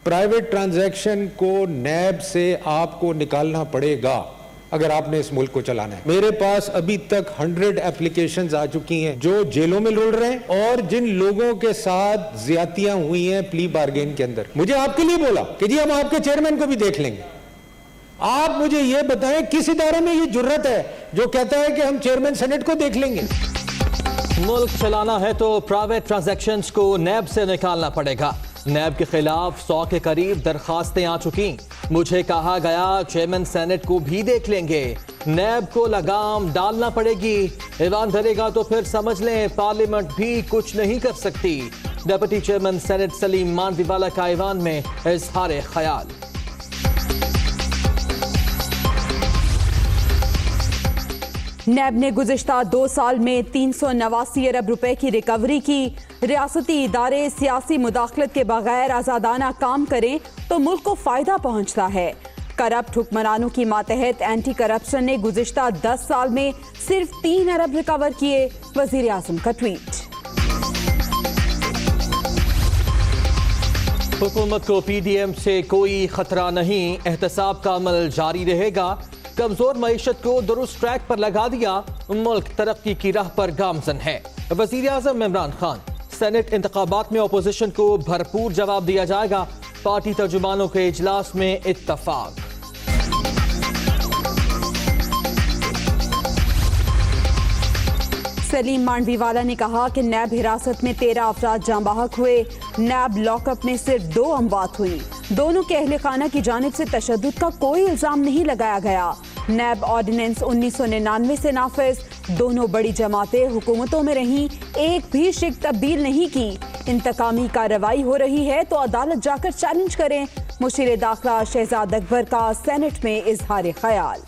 Private transaction को नैब से आपको निकालना पड़ेगा अगर आपने इस मुल्क को चलाना है। मेरे पास अभी तक 100 एप्लीकेशंस आ चुकी हैं जो जेलों में रुल रहे हैं और जिन लोगों के साथ ज्यादतियां हुई हैं प्ली बार्गेन के अंदर। मुझे आपके लिए बोला कि जी हम आपके चेयरमैन को भी देख लेंगे। आप मुझे ये बताएं किस इदारे में ये जुर्रत है जो कहता है कि हम चेयरमैन सेनेट को देख लेंगे। मुल्क चलाना है तो प्राइवेट ट्रांजैक्शंस को नैब से निकालना पड़ेगा। नैब के खिलाफ 100 के करीब दरखास्तें आ चुकी। मुझे कहा गया चेयरमैन सेनेट को भी देख लेंगे। नैब को लगाम डालना पड़ेगी। ईवान धरेगा तो फिर समझ लें पार्लियामेंट भी कुछ नहीं कर सकती। Deputy chairman senate Salim Mandviwalla का ईवान में इजहार ख्याल। नैब ने गुज़िश्ता 2 साल में 389 अरब रुपए की रिकवरी की। रियासती इदारे सियासी मुदाखलत के बगैर आज़ादाना काम करें तो मुल्क को फ़ायदा पहुँचता है। करप्ट हुक्मरानों की मातहत एंटी करप्शन ने गुज़िश्ता 10 साल में सिर्फ 3 अरब रिकवर किए। वज़ीर आज़म का ट्वीट। हुकूमत को पीडीएम से कोई खतरा नहीं, एहतसाब का अमल जारी रहेगा। कमजोर मईशत को दुरुस्त ट्रैक पर लगा दिया, मुल्क तरक्की की राह पर गामजन है। वज़ीर आज़म इमरान खान। सेनेट इंतखाबात में अपोजिशन को भरपूर जवाब दिया जाएगा। पार्टी तर्जुमानों के इजलास में इत्तफाक। सलीम मांडवीवाला ने कहा कि नैब हिरासत में 13 अफराद जाँ बहक हुए। नैब लॉकअप में सिर्फ 2 अमवात हुई। दोनों के अहले खाना की जानिब से तशद्दुद का कोई इल्जाम नहीं लगाया गया। नैब ऑर्डिनेंस 1999 से नाफिज। दोनों बड़ी जमातें हुकूमतों में रहीं, एक भी शिक तब्दील नहीं की। इंतकामी कार्रवाई हो रही है तो अदालत जाकर चैलेंज करें। मुशीर दाखिला शहजाद अकबर का सेनेट में इजहार ख्याल।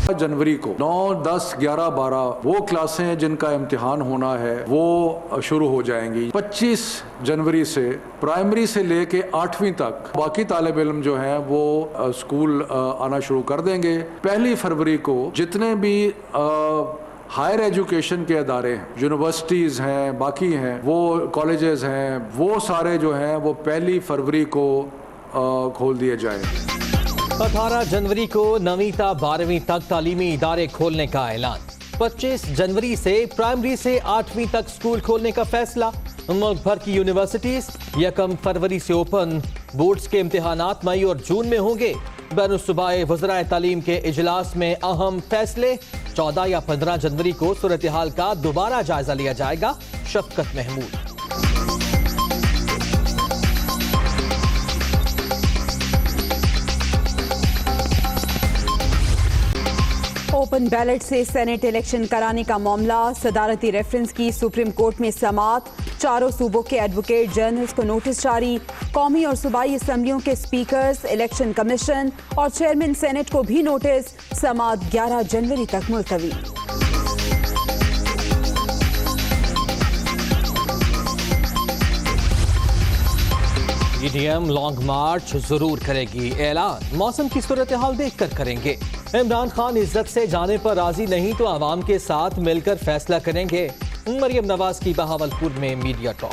जनवरी को 9, 10, 11, 12 वो क्लासें जिनका इम्तिहान होना है वो शुरू हो जाएंगी। 25 जनवरी से प्राइमरी से लेके 8वीं तक बाकी तालिब इल्म जो हैं वो स्कूल आना शुरू कर देंगे। 1 फरवरी को जितने भी हायर एजुकेशन के अदारे हैं, यूनिवर्सिटीज़ हैं, बाकी हैं, वो कॉलेजेस हैं, वो सारे जो हैं वो 1 फरवरी को खोल दिए जाएंगे। 18 जनवरी को 9वीं से 12वीं तक तालीमी इदारे खोलने का ऐलान। 25 जनवरी से प्राइमरी से 8वीं तक स्कूल खोलने का फैसला। मुल्क भर की यूनिवर्सिटीज 1 फरवरी से ओपन। बोर्ड्स के इम्तिहानात मई और जून में होंगे। बैनुल-सूबाई वज़राए तालीम के इजलास में अहम फैसले। 14 या 15 जनवरी को सूरत हाल का दोबारा जायजा लिया जाएगा। शफकत महमूद। ओपन बैलेट से सेनेट इलेक्शन कराने का मामला। सदारती रेफरेंस की सुप्रीम कोर्ट में समाअत। 4 सूबों के एडवोकेट जनरल्स को नोटिस जारी। कौमी और सूबाई असम्बलियों के स्पीकर्स, इलेक्शन कमीशन और चेयरमैन सेनेट को भी नोटिस। समाअत 11 जनवरी तक मुलतवी। पीडीएम लॉन्ग मार्च जरूर करेगी, ऐलान। मौसम की सूरत हाल देख कर करेंगे। इमरान खान इज्जत से जाने पर राजी नहीं तो आवाम के साथ मिलकर फैसला करेंगे। मरियम नवाज की बहावलपुर में मीडिया टॉक।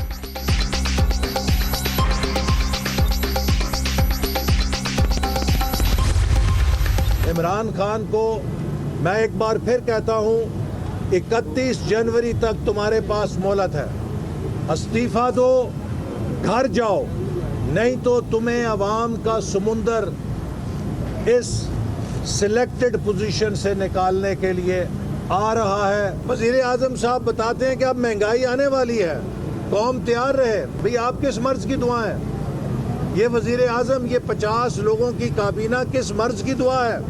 इमरान खान को मैं एक बार फिर कहता हूं, 31 जनवरी तक तुम्हारे पास मोहलत है। इस्तीफा दो, घर जाओ, नहीं तो तुम्हें अवाम का समुंदर इस सिलेक्टेड पोजीशन से निकालने के लिए आ रहा है। वज़ीर आज़म साहब बताते हैं कि अब महंगाई आने वाली है, कौम तैयार रहे। भाई आप किस मर्ज की दुआ है? ये वज़ीर आज़म, ये 50 लोगों की काबीना किस मर्ज की दुआ है?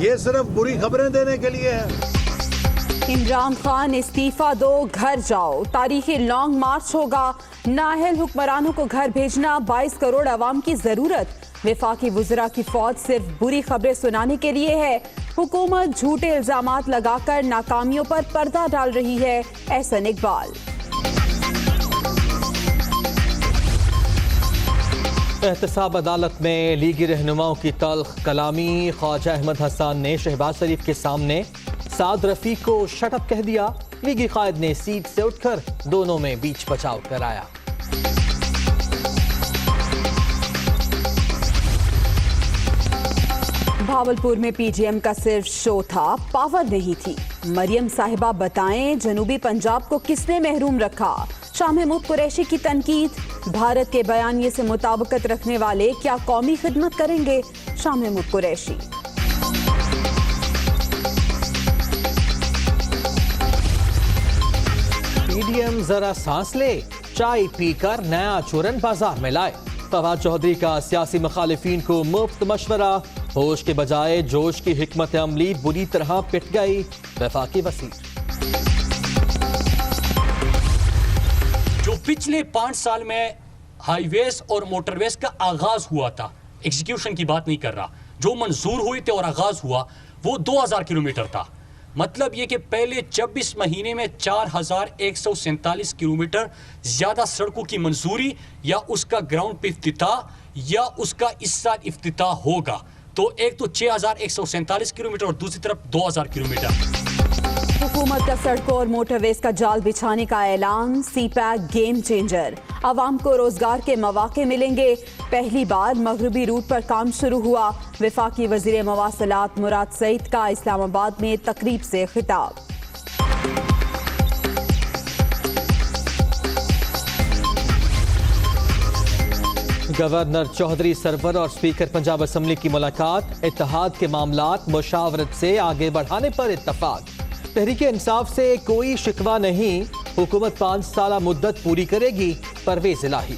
ये सिर्फ बुरी खबरें देने के लिए है। इमरान खान इस्तीफा दो, घर जाओ। तारीखी लॉन्ग मार्च होगा। नाअहल हुक्मरानों को घर भेजना। 22 करोड़ अवाम की जरूरत। वफाकी वुज़रा की फौज सिर्फ बुरी खबरें सुनाने के लिए है। हुकूमत झूठे इल्जामात लगाकर नाकामियों पर पर्दा डाल रही है। एहसन इकबाल। एहतसाब अदालत में लीगी रहनुमाओं की तल्ख कलामी। ख्वाजा अहमद हसन ने शहबाज शरीफ के सामने साद रफीक को शटअप कह दिया। लीगी कायद ने सीट से उठकर दोनों में बीच बचाव कराया। भावलपुर में पीजीएम का सिर्फ शो था, पावर नहीं थी। मरियम साहिबा बताएं, जनूबी पंजाब को किसने महरूम रखा? शाह महमूद कुरैशी की तनकीद, भारत के बयानिए से मुताबिकत रखने वाले क्या कौमी खिदमत करेंगे? शाह महमूद कुरैशी। पीडीएम जरा सांस ले, चाय पीकर नया चूरन बाजार में लाए। फवाद चौधरी का सियासी मुखालिफिन को मुफ्त मशवरा, होश के बजाय जोश की हिकमत अमली बुरी तरह पिट गई। वफाकी वज़ीर। जो पिछले 5 साल में हाईवेज और मोटरवेज का आगाज हुआ था, एग्जीक्यूशन की बात नहीं कर रहा, जो मंजूर हुए थे और आगाज हुआ वो 2000 किलोमीटर था। मतलब ये कि पहले 24 महीने में 4147 किलोमीटर ज्यादा सड़कों की मंजूरी या उसका ग्राउंड पे इफ्तिताह या उसका इस साल इफ्तिताह होगा। तो एक तो 6147 किलोमीटर और दूसरी तरफ 2000 किलोमीटर। हुकूमत का सड़कों और मोटरवेज का जाल बिछाने का ऐलान, सीपैक गेम चेंजर, आवाम को रोजगार के मौके मिलेंगे। पहली बार मगरबी रूट पर काम शुरू हुआ। वफाकी वजीर मवासलात मुराद सईद का इस्लामाबाद में तकरीब से खिताब। गवर्नर चौधरी सरवर और स्पीकर पंजाब असम्बली की मुलाकात, इत्तेहाद के मामलात मुशावरत से आगे बढ़ाने पर इत्तफाक। तहरीक इंसाफ से कोई शिकवा नहीं, हुकूमत 5 साल मुद्दत पूरी करेगी। परवेज इलाही।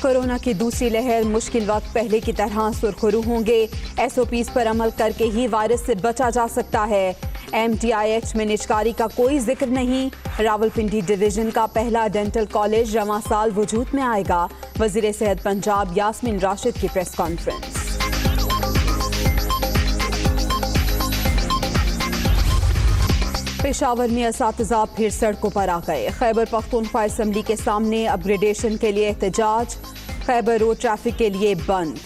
कोरोना की दूसरी लहर, मुश्किल वक्त पहले की तरह सुरखरू होंगे। एसओपीज पर अमल करके ही वायरस से बचा जा सकता है। MTIH में निजकारी का कोई जिक्र नहीं। रावलपिंडी डिवीजन का पहला डेंटल कॉलेज रवां साल वजूद में आएगा। वजीर सेहत पंजाब यास्मीन राशिद की प्रेस कॉन्फ्रेंस। पेशावर में असातिज़ा फिर सड़कों पर आ गए। खैबर पख्तूनख्वा असम्बली के सामने अपग्रेडेशन के लिए एहतजाज, खैबर रोड ट्रैफिक के लिए बंद।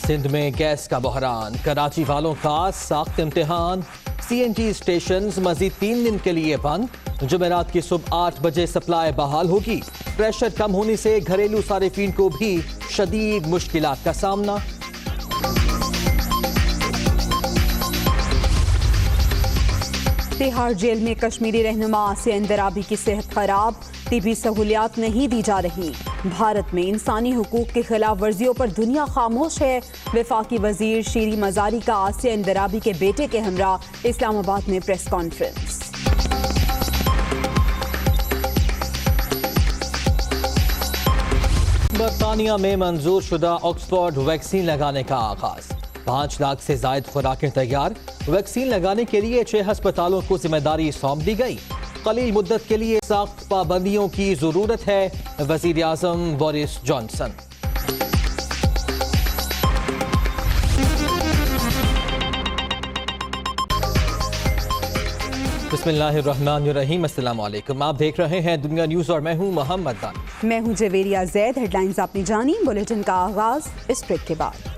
सिंध में गैस का बहरान, कराची वालों का सख्त इम्तिहान। CNG स्टेशन मजीद 3 दिन के लिए बंद। जुमेरात की सुबह 8 बजे सप्लाई बहाल होगी। प्रेशर कम होने से घरेलू सारिफीन को भी शदीद मुश्किलात का सामना। तिहाड़ जेल में कश्मीरी रहनुमा आसिया इंदराबी की सेहत खराब, तिबी सहूलियात नहीं दी जा रही। भारत में इंसानी हुकूक की खिलाफ वर्जियों पर दुनिया खामोश है। वफाकी वजीर शीरी मजारी का आसिया इंदराबी के बेटे के हमरा इस्लामाबाद में प्रेस कॉन्फ्रेंस। बरतानिया में मंजूर शुदा ऑक्सफोर्ड वैक्सीन लगाने का आगाज। 5 लाख से जायद खुराकें तैयार। वैक्सीन लगाने के लिए 6 अस्पतालों को जिम्मेदारी सौंप दी गई। कलील मुद्दत के लिए सख्त पाबंदियों की जरूरत है, वजीर आजम बोरिस जॉनसन। बिस्मिल्लाहिर्रहमानिर्रहीम, अस्सलाम वालेकुम। आप देख रहे हैं दुनिया न्यूज और मैं हूं मोहम्मद दानिश। मैं हूं जवेरिया जैद। हेडलाइंस आपने जानी। बुलेटिन का आगाज इस ब्रेक के बाद।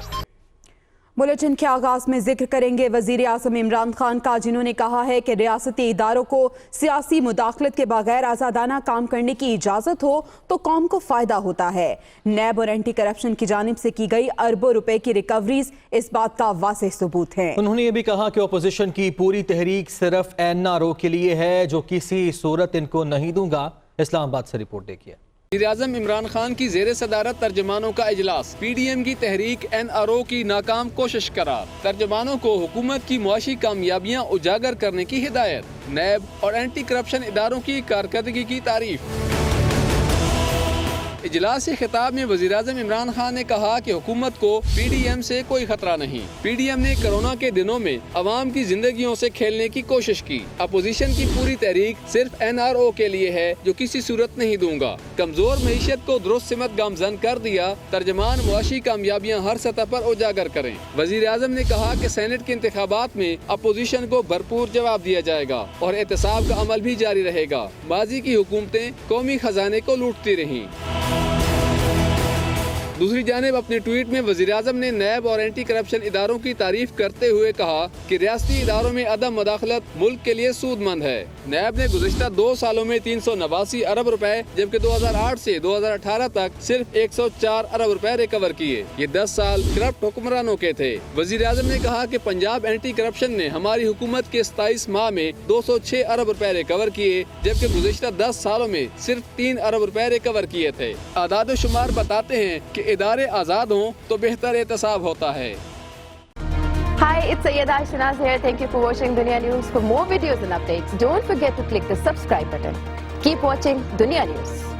बुलेटिन के आगाज में जिक्र करेंगे वजीर आज़म इमरान खान का, जिन्होंने कहा है कि रियासती इदारों को सियासी मुदाखलत के बगैर आज़ादाना काम करने की इजाज़त हो तो कौम को फ़ायदा होता है। नैब और एंटी करप्शन की जानिब से की गई अरबों रुपए की रिकवरीज इस बात का वाज़ेह सबूत है। उन्होंने ये भी कहा कि अपोजिशन की पूरी तहरीक सिर्फ NRO के लिए है, जो किसी सूरत इनको नहीं दूंगा। इस्लामाबाद से रिपोर्ट देखिए। वज़ीर-ए-आज़म इमरान खान की ज़ेर सदारत तर्जमानों का इजलास, PDM की तहरीक NRO की नाकाम कोशिश करार। तर्जमानों को हुकूमत की मुआशी कामयाबियाँ उजागर करने की हिदायत। नैब और एंटी करप्शन इदारों की कारकर्दगी की तारीफ। इजलास से खिताब में वज़ीर-ए-आज़म इमरान खान ने कहा कि हुकूमत को PDM से कोई खतरा नहीं। PDM ने कोरोना के दिनों में अवाम की जिंदगियों से खेलने की कोशिश की। अपोजिशन की पूरी तहरीक सिर्फ NRO के लिए है जो किसी सूरत नहीं दूंगा। कमजोर मईशत को दुरुस्त सिमत गामजन कर दिया। तर्जमान मुआशी कामयाबियाँ हर सतह पर उजागर करें। वज़ीर-ए-आज़म ने कहा कि सेनेट के इंतखाबात में अपोजिशन को भरपूर जवाब दिया जाएगा और एहतसाब का अमल भी जारी रहेगा। माजी की हुकूमतें कौमी खजाने को लूटती रहीं। दूसरी जानिब अपने ट्वीट में वज़ीर-ए-आज़म ने नैब और एंटी करप्शन इदारों की तारीफ करते हुए कहा कि रियासती इदारों में अदम मदाखलत मुल्क के लिए सूदमंद है। नैब ने गुज़िश्ता 2 सालों में 389 अरब रुपए जबकि 2008 से 2018 तक सिर्फ 104 अरब रुपए रिकवर किए। ये 10 साल करप्ट हुक्मरानों के थे। वज़ीर-ए-आज़म ने कहा कि पंजाब एंटी करप्शन ने हमारी हुकूमत के 27 माह में 206 अरब रुपए रिकवर किए जबकि गुज़िश्ता 10 सालों में सिर्फ 3 अरब रुपए रिकवर किए थे। आदाद शुमार बताते हैं कि इदारे आजाद हों तो बेहतर एहतसाब होता है। Hi, it's Sayyeda Shanaz here. Thank you for watching Dunya News. For more videos and updates, don't forget to click the subscribe button. Keep watching Dunya News.